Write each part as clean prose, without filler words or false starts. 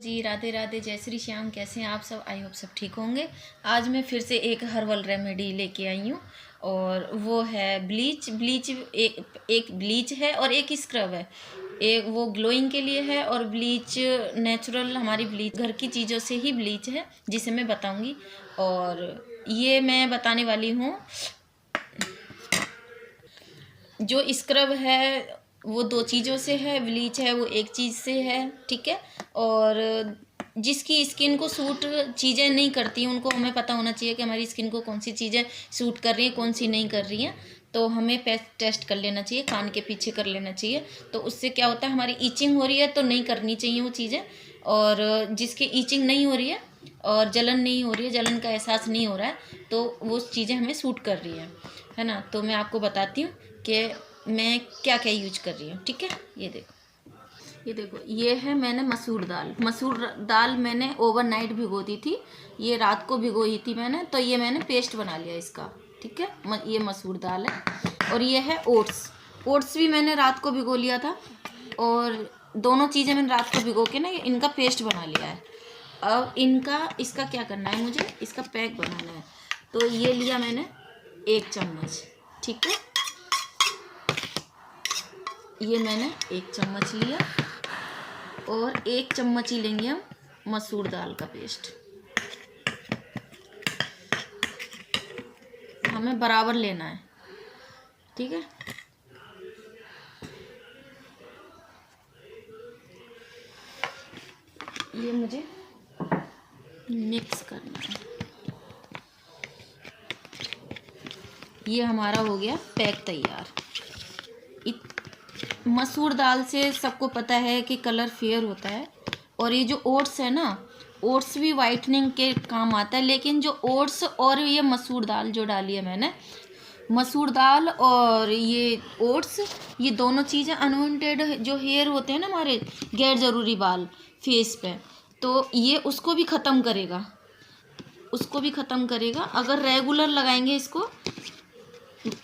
जी राधे राधे, जय श्री श्याम। कैसे हैं आप सब? आई होप सब ठीक होंगे। आज मैं फिर से एक हर्बल रेमेडी लेके आई हूँ और वो है ब्लीच। एक ब्लीच है और एक स्क्रब है। एक वो ग्लोइंग के लिए है और ब्लीच नेचुरल, हमारी ब्लीच घर की चीज़ों से ही ब्लीच है जिसे मैं बताऊंगी। और ये मैं बताने वाली हूँ। जो स्क्रब है वो दो चीज़ों से है, ब्लीच है वो एक चीज़ से है, ठीक है। और जिसकी स्किन को सूट चीज़ें नहीं करती उनको हमें पता होना चाहिए कि हमारी स्किन को कौन सी चीज़ें सूट कर रही हैं, कौन सी नहीं कर रही हैं। तो हमें टेस्ट कर लेना चाहिए, कान के पीछे कर लेना चाहिए। तो उससे क्या होता है, हमारी ईचिंग हो रही है तो नहीं करनी चाहिए वो चीज़ें। और जिसकी ईचिंग नहीं हो रही है और जलन नहीं हो रही है, जलन का एहसास नहीं हो रहा है, तो वो चीज़ें हमें सूट कर रही है ना। तो मैं आपको बताती हूँ कि मैं क्या क्या यूज कर रही हूँ, ठीक है। ये देखो ये है, मैंने मसूर दाल मैंने ओवरनाइट भिगो दी थी। ये रात को भिगोई थी मैंने, तो ये मैंने पेस्ट बना लिया इसका, ठीक है। ये मसूर दाल है। और ये है ओट्स भी मैंने रात को भिगो लिया था। और दोनों चीज़ें मैंने रात को भिगो के ना इनका पेस्ट बना लिया है। अब इसका क्या करना है, मुझे इसका पैक बनाना है। तो ये लिया मैंने 1 चम्मच, ठीक है। ये मैंने 1 चम्मच लिया और 1 चम्मच ही लेंगे हम मसूर दाल का पेस्ट। हमें बराबर लेना है, ठीक है। ये मुझे मिक्स करना है। ये हमारा हो गया पैक तैयार। मसूर दाल से सबको पता है कि कलर फेयर होता है। और ये जो ओट्स है ना, ओट्स भी वाइटनिंग के काम आता है। लेकिन जो ओट्स और ये मसूर दाल जो डाली है मैंने, मसूर दाल और ये ओट्स, ये दोनों चीज़ें अनवांटेड जो हेयर होते हैं ना हमारे गैर ज़रूरी बाल फेस पे, तो ये उसको भी ख़त्म करेगा अगर रेगुलर लगाएंगे इसको।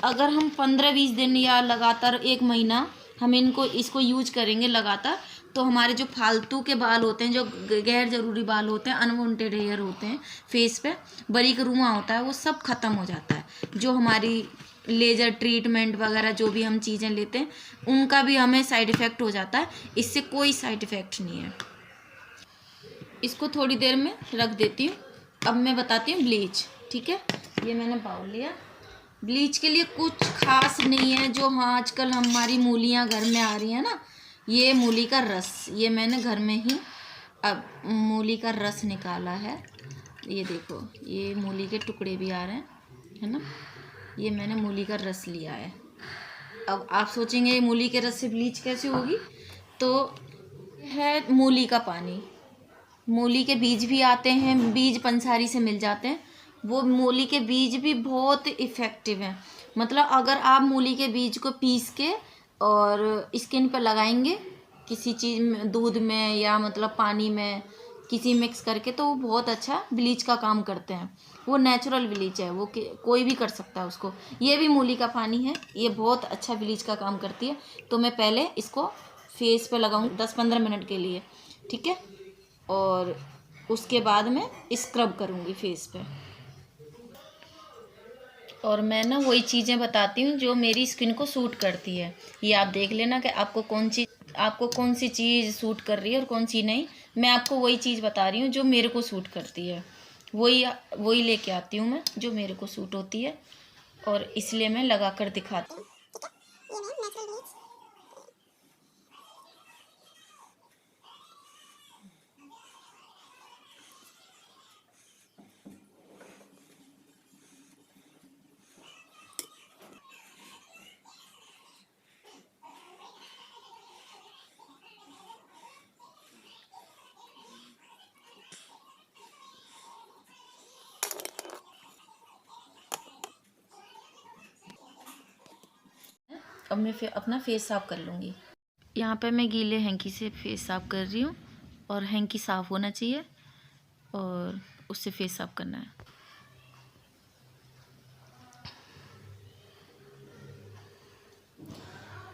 अगर हम 15-20 दिन या लगातार 1 महीना हम इसको यूज करेंगे लगातार, तो हमारे जो फालतू के बाल होते हैं, जो गैर ज़रूरी बाल होते हैं, अनवांटेड हेयर होते हैं फेस पे, बारीक रुआं होता है, वो सब ख़त्म हो जाता है। जो हमारी लेज़र ट्रीटमेंट वगैरह जो भी हम चीज़ें लेते हैं उनका भी हमें साइड इफ़ेक्ट हो जाता है। इससे कोई साइड इफ़ेक्ट नहीं है। इसको थोड़ी देर में रख देती हूँ। अब मैं बताती हूँ ब्लीच, ठीक है। ये मैंने बाउल लिया। ब्लीच के लिए कुछ खास नहीं है। जो हाँ आजकल हमारी मूलियाँ घर में आ रही हैं ना, ये मूली का रस, ये मैंने घर में ही अब मूली का रस निकाला है। ये देखो, ये मूली के टुकड़े भी आ रहे हैं, है ना। ये मैंने मूली का रस लिया है। अब आप सोचेंगे ये मूली के रस से ब्लीच कैसे होगी, तो है मूली का पानी। मूली के बीज भी आते हैं, बीज पंसारी से मिल जाते हैं। वो मूली के बीज भी बहुत इफ़ेक्टिव हैं। मतलब अगर आप मूली के बीज को पीस के और स्किन पर लगाएंगे किसी चीज़ में, दूध में या मतलब पानी में किसी मिक्स करके, तो वो बहुत अच्छा ब्लीच का काम करते हैं। वो नेचुरल ब्लीच है, वो कोई भी कर सकता है उसको। ये भी मूली का पानी है, ये बहुत अच्छा ब्लीच का काम करती है। तो मैं पहले इसको फेस पे लगाऊंगी 10-15 मिनट के लिए, ठीक है। और उसके बाद में स्क्रब करूँगी फेस पे। और मैं ना वही चीज़ें बताती हूँ जो मेरी स्किन को सूट करती है। ये आप देख लेना कि आपको कौन सी चीज़ सूट कर रही है और कौन सी नहीं। मैं आपको वही चीज़ बता रही हूँ जो मेरे को सूट करती है। वही लेके आती हूँ मैं जो मेरे को सूट होती है, और इसलिए मैं लगा कर दिखाती हूँ। अब मैं अपना फेस साफ कर लूँगी। यहाँ पे मैं गीले हैंकी से फेस साफ कर रही हूँ, और हैंकी साफ़ होना चाहिए और उससे फेस साफ करना है।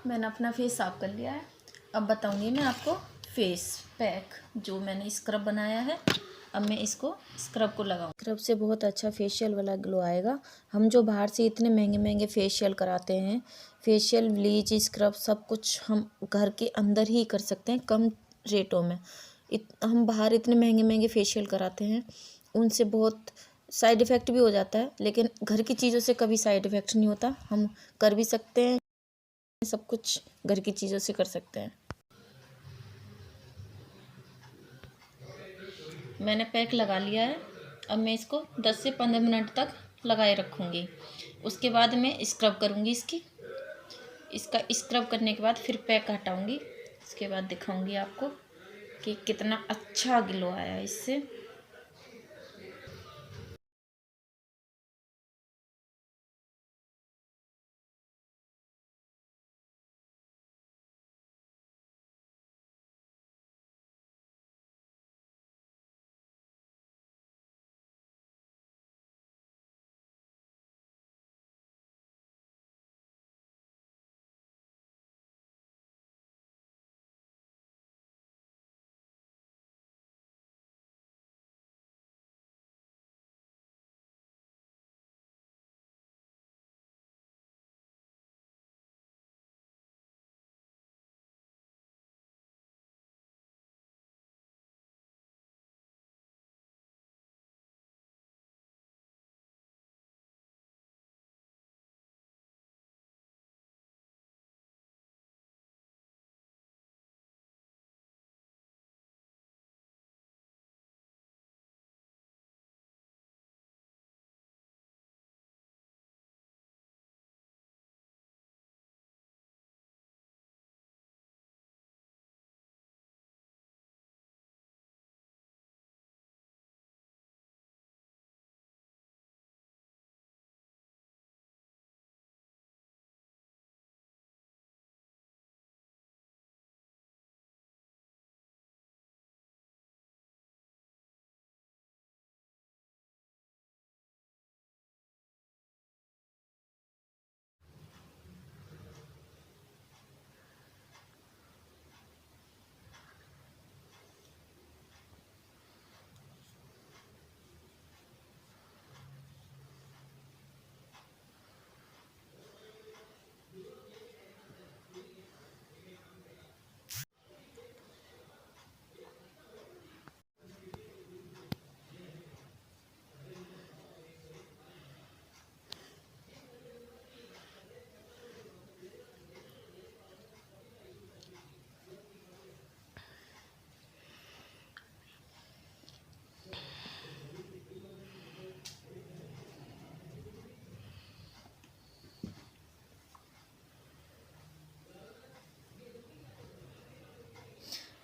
मैंने अपना फेस साफ कर लिया है। अब बताऊँगी मैं आपको फेस पैक जो मैंने स्क्रब बनाया है। अब मैं इसको स्क्रब को लगाऊँ। स्क्रब से बहुत अच्छा फेशियल वाला ग्लो आएगा। हम जो बाहर से इतने महंगे महंगे फेशियल कराते हैं, फेशियल ब्लीच स्क्रब सब कुछ हम घर के अंदर ही कर सकते हैं कम रेटों में। हम बाहर इतने महंगे महंगे फेशियल कराते हैं, उनसे बहुत साइड इफ़ेक्ट भी हो जाता है, लेकिन घर की चीज़ों से कभी साइड इफ़ेक्ट नहीं होता। हम कर भी सकते हैं, सब कुछ घर की चीज़ों से कर सकते हैं। मैंने पैक लगा लिया है। अब मैं इसको 10 से 15 मिनट तक लगाए रखूँगी। उसके बाद मैं स्क्रब करूँगी इसका स्क्रब करने के बाद फिर पैक हटाऊँगी। उसके बाद दिखाऊँगी आपको कि कितना अच्छा ग्लो आया इससे।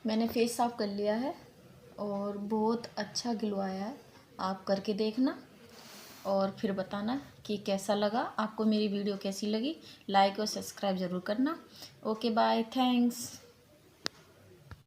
मैंने फेस साफ कर लिया है और बहुत अच्छा ग्लो आया है। आप करके देखना और फिर बताना कि कैसा लगा। आपको मेरी वीडियो कैसी लगी। लाइक और सब्सक्राइब ज़रूर करना। Okay bye, thanks.